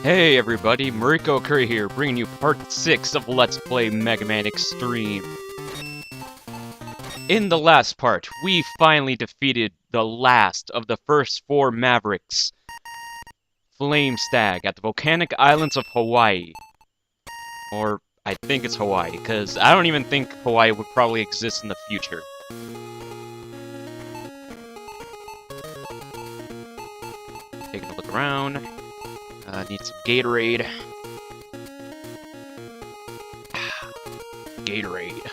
Hey everybody, MarikoOkuri here, bringing you part 6 of Let's Play MegaMan Xtreme. In the last part, we finally defeated the last of the first 4 Mavericks, Flame Stag, at the volcanic islands of Hawaii. Or, I think it's Hawaii, because I don't even think Hawaii would probably exist in the future. Taking a look around. Need some Gatorade. Gatorade.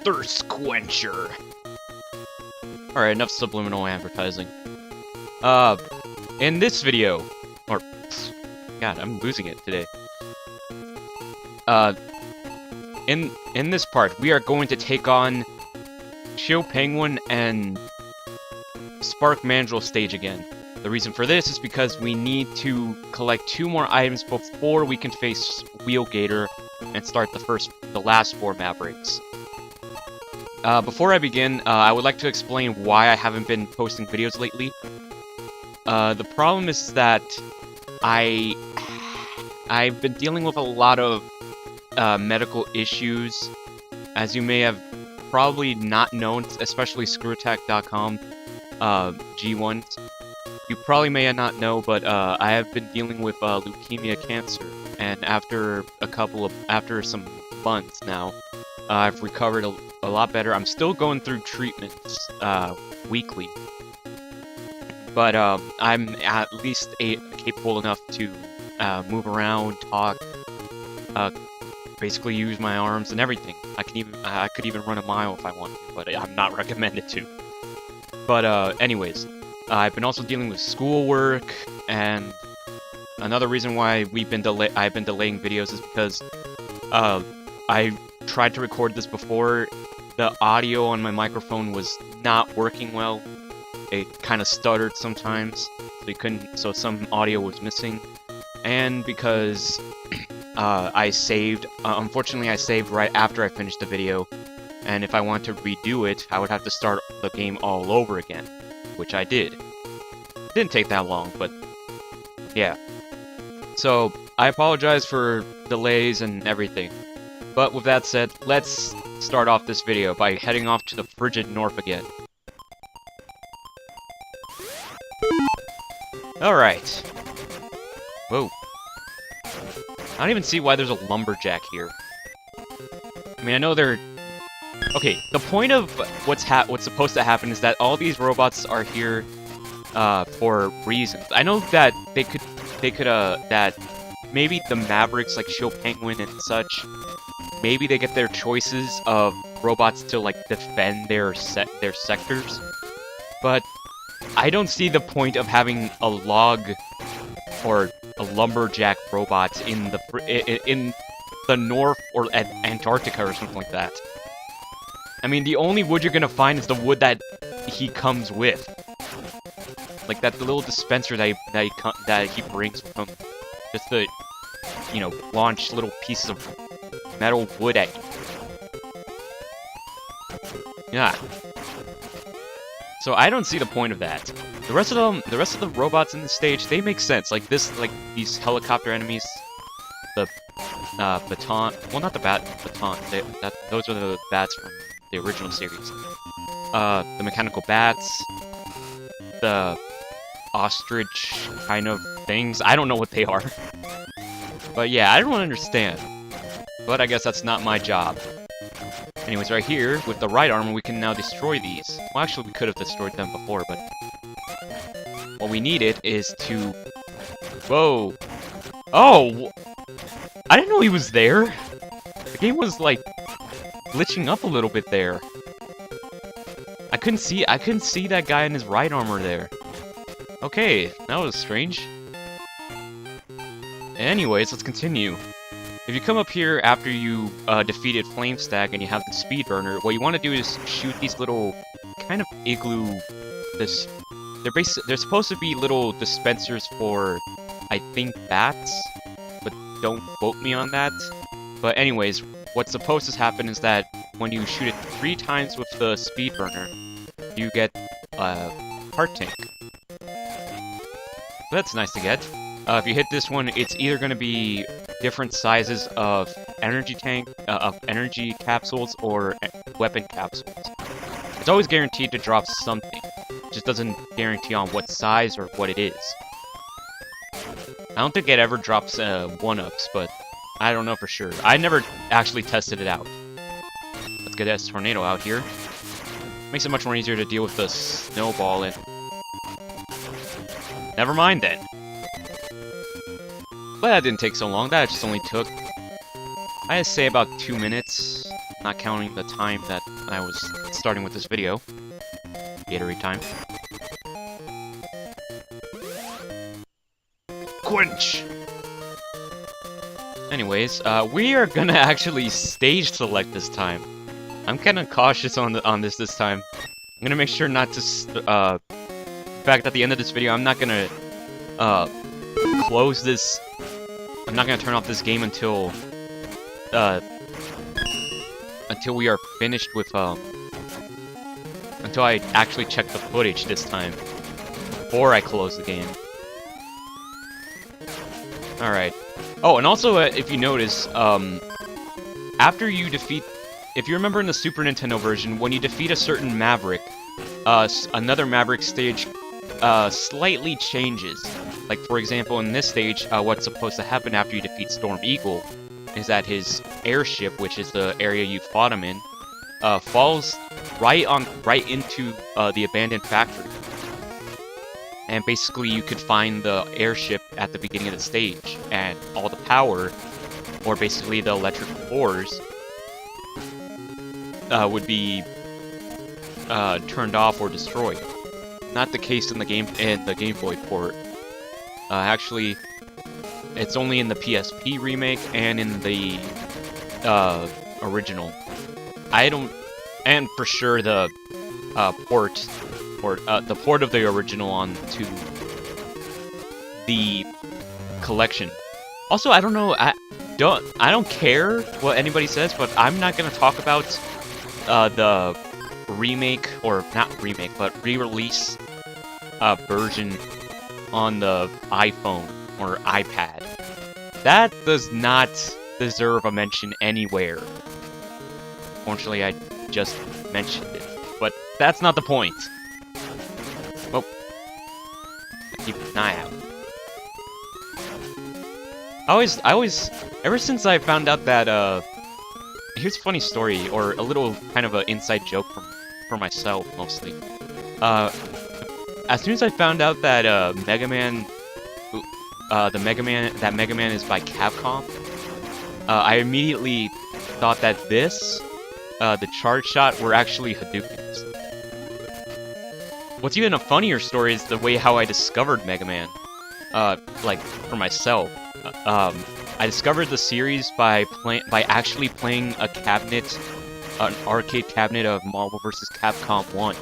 Thirst quencher. Alright, enough subliminal advertising. In this video, or, God, I'm losing it today. In this part, we are going to take on Chill Penguin and Spark Mandrill stage again. The reason for this is because we need to collect 2 more items before we can face Wheel Gator and start the last 4 Mavericks. Before I begin, I would like to explain why I haven't been posting videos lately. The problem is that I've been dealing with a lot of medical issues, as you may have probably not known, especially ScrewAttack.com G1s. You probably may not know, but I have been dealing with leukemia cancer, and after some months now, I've recovered a lot better. I'm still going through treatments weekly, but I'm at least capable enough to move around, talk, basically use my arms and everything. I could even run a mile if I want to, but I'm not recommended to. But anyways. I've been also dealing with schoolwork, and another reason why I've been delaying videos is because I tried to record this before. The audio on my microphone was not working well. It kind of stuttered sometimes, so some audio was missing. And because unfortunately I saved right after I finished the video, and if I want to redo it, I would have to start the game all over again. Which I did. Didn't take that long, but yeah. So, I apologize for delays and everything. But with that said, let's start off this video by heading off to the frigid north again. Alright. Whoa. I don't even see why there's a lumberjack here. I mean, I know they're... Okay, the point of what's supposed to happen is that all these robots are here for reasons. I know that that maybe the Mavericks, like Chill Penguin and such, maybe they get their choices of robots to like defend their sectors. But I don't see the point of having a log or a lumberjack robot in the North or at Antarctica or something like that. I mean, the only wood you're gonna find is the wood that he comes with. Like the little dispenser that he brings with him. Just to, launch little pieces of metal wood at you. Yeah. So I don't see the point of that. The rest of the robots in the stage, they make sense. Like these helicopter enemies, the baton. Well, not the baton. Those are the bats from the original series. The mechanical bats, the ostrich kind of things. I don't know what they are. But yeah, I don't understand. But I guess that's not my job. Anyways, right here, with the right armor, we can now destroy these. Well, actually, we could have destroyed them before, but... what we needed is to... Whoa! Oh! I didn't know he was there! The game was, like, glitching up a little bit there. I couldn't see that guy in his right armor there. Okay, that was strange. Anyways, let's continue. If you come up here after you defeated Flame Stag and you have the speed burner, what you want to do is shoot these little kind of igloo. They're supposed to be little dispensers for, I think, bats, but don't quote me on that. But anyways, what's supposed to happen is that when you shoot it 3 times with the speed burner, you get part heart tank. So that's nice to get. If you hit this one, it's either going to be different sizes of energy capsules or weapon capsules. It's always guaranteed to drop something. It just doesn't guarantee on what size or what it is. I don't think it ever drops 1-ups, but I don't know for sure. I never actually tested it out. Let's get this tornado out here. Makes it much more easier to deal with the snowball and... Never mind then. But that didn't take so long. That just only took, I'd say, about 2 minutes. Not counting the time that I was starting with this video. Gatorade time. Quench! Anyways, we are gonna actually stage select this time. I'm kinda cautious on this time. I'm gonna make sure not to, in fact, at the end of this video, I'm not gonna, close this... I'm not gonna turn off this game until we are finished with, until I actually check the footage this time, before I close the game. Alright. Oh, and also, if you notice, after you defeat... If you remember in the Super Nintendo version, when you defeat a certain Maverick, another Maverick stage, slightly changes. Like, for example, in this stage, what's supposed to happen after you defeat Storm Eagle is that his airship, which is the area you fought him in, falls right into the abandoned factory. And basically, you could find the airship at the beginning of the stage, and all the power, or basically the electric cores, would be turned off or destroyed. Not the case in the Game Boy port. Actually, it's only in the PSP remake and in the original. And for sure the port of the original onto the collection. Also, I don't know. I don't care what anybody says, but I'm not gonna talk about the remake, or not remake, but re-release version on the iPhone or iPad. That does not deserve a mention anywhere. Fortunately, I just mentioned it, but that's not the point. Oh, keep an eye out. I always, ever since I found out that, here's a funny story, or a little kind of an inside joke for myself, mostly. As soon as I found out that, MegaMan is by Capcom, I immediately thought that the charge shot, were actually Hadoukens. What's even a funnier story is the way how I discovered MegaMan, like, for myself. I discovered the series by actually playing an arcade cabinet of Marvel vs. Capcom 1.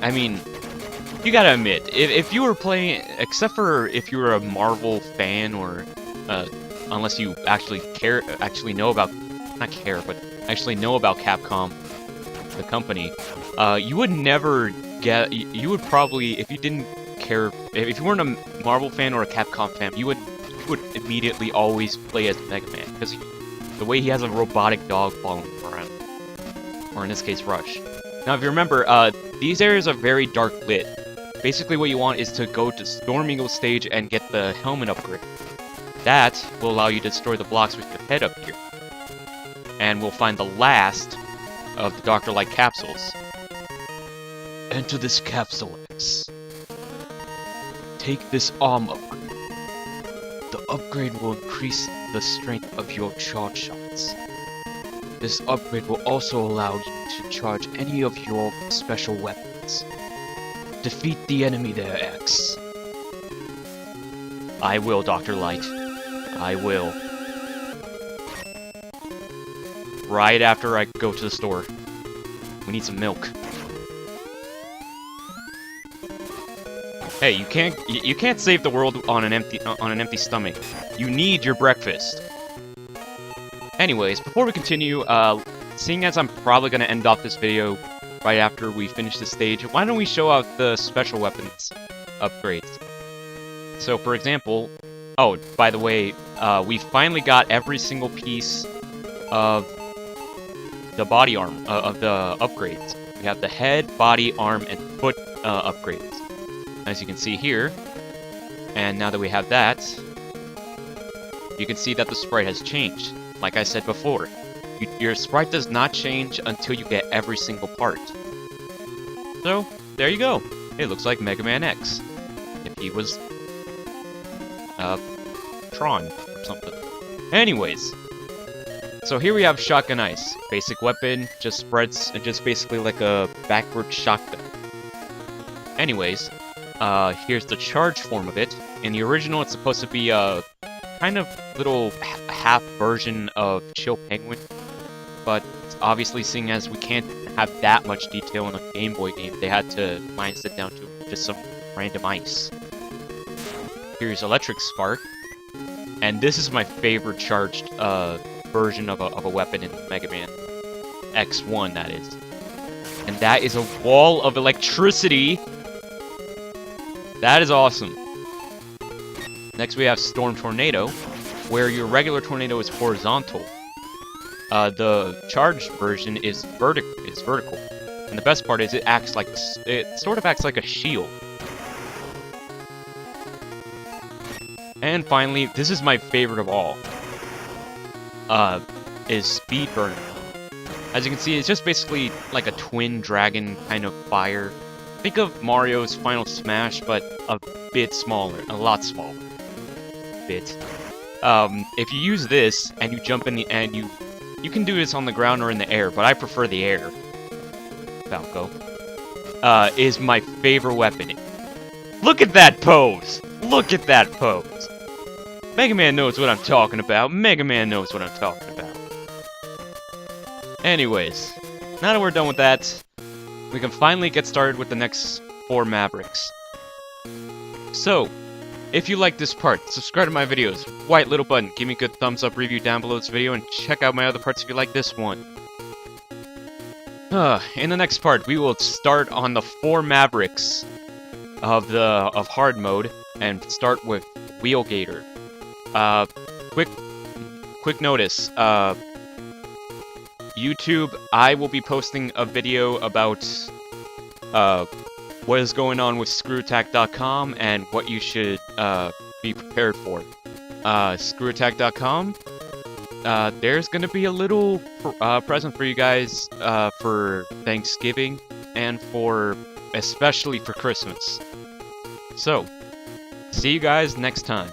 I mean, you gotta admit, if you were playing, except for if you were a Marvel fan, or unless you actually know about Capcom, the company, you would never get. You would probably, if you didn't care, if you weren't a Marvel fan or a Capcom fan, you would immediately always play as Mega Man, because the way he has a robotic dog following him around, or in this case, Rush. Now, if you remember, these areas are very dark lit. Basically, what you want is to go to Storm Eagle stage and get the helmet upgrade. That will allow you to destroy the blocks with your head up here. And we'll find the last of the Dr. Light capsules. Enter this capsule X. Take this arm upgrade. The upgrade will increase the strength of your charge shots. This upgrade will also allow you to charge any of your special weapons. Defeat the enemy there, X. I will, Dr. Light. I will. Right after I go to the store. We need some milk. Hey, you can't save the world on an empty stomach. You need your breakfast. Anyways, before we continue, seeing as I'm probably gonna end off this video right after we finish the stage, why don't we show out the special weapons upgrades? So, for example, oh, by the way, we finally got every single piece of the body arm, of the upgrades. We have the head, body, arm, and foot upgrades, as you can see here. And now that we have that, you can see that the sprite has changed. Like I said before, your sprite does not change until you get every single part. So, there you go. It looks like MegaMan X. If he was Tron or something. Anyways, so here we have Shotgun Ice. Basic weapon, just spreads, and just basically like a backward shotgun. Anyways, here's the charge form of it. In the original, it's supposed to be a kind of little half version of Chill Penguin, but obviously, seeing as we can't have that much detail in a Game Boy game, they had to minus it down to just some random ice. Here's Electric Spark, and this is my favorite charged version of a weapon in Mega Man X1, that is. And that is a wall of electricity. That is awesome. Next we have Storm Tornado, where your regular tornado is horizontal. The charged version is vertical. And the best part is it sort of acts like a shield. And finally, this is my favorite of all. Is Speed Burner. As you can see, it's just basically like a twin dragon kind of fire. Think of Mario's Final Smash, but a bit smaller, a lot smaller. If you use this and you jump in the and you can do this on the ground or in the air, but I prefer the air. Falco is my favorite weapon. Look at that pose! Look at that pose! Mega Man knows what I'm talking about. Mega Man knows what I'm talking about. Anyways, now that we're done with that, we can finally get started with the next 4 Mavericks. So, if you like this part, subscribe to my videos, white little button, give me a good thumbs up review down below this video, and check out my other parts if you like this one. In the next part, we will start on the 4 Mavericks of hard mode, and start with Wheel Gator. Quick notice, YouTube, I will be posting a video about what is going on with ScrewAttack.com and what you should be prepared for. ScrewAttack.com, there's gonna be a little present for you guys for Thanksgiving and especially for Christmas. So, see you guys next time.